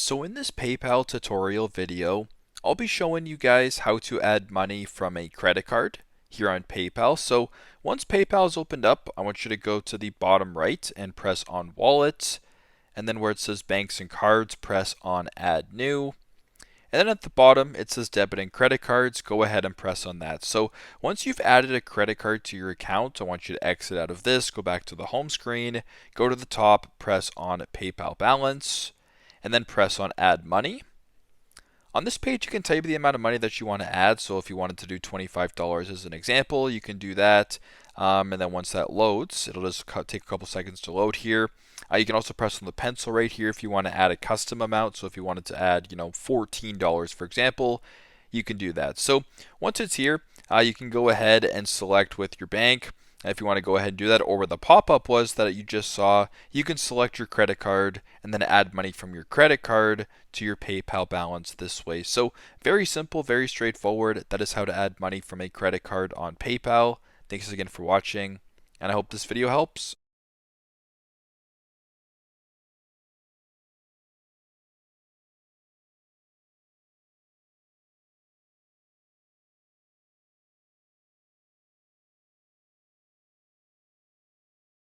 So in this PayPal tutorial video, I'll be showing you guys how to add money from a credit card here on PayPal. So once PayPal is opened up, I want you to go to the bottom right and press on Wallet. And then where it says Banks and Cards, press on Add New. And then at the bottom, it says Debit and Credit Cards. Go ahead and press on that. So once you've added a credit card to your account, I want you to exit out of this, go back to the home screen, go to the top, press on PayPal Balance, and then press on Add Money. On this page, you can type the amount of money that you want to add. So if you wanted to do $25 as an example, you can do that. And then once that loads, it'll just take a couple seconds to load here. You can also press on the pencil right here if you want to add a custom amount. So if you wanted to add, $14, for example, you can do that. So once it's here, you can go ahead and select with your bank. If you want to go ahead and do that, or where the pop-up was that you just saw, you can select your credit card and then add money from your credit card to your PayPal balance this way. So very simple, very straightforward. That is how to add money from a credit card on PayPal. Thanks again for watching, and I hope this video helps.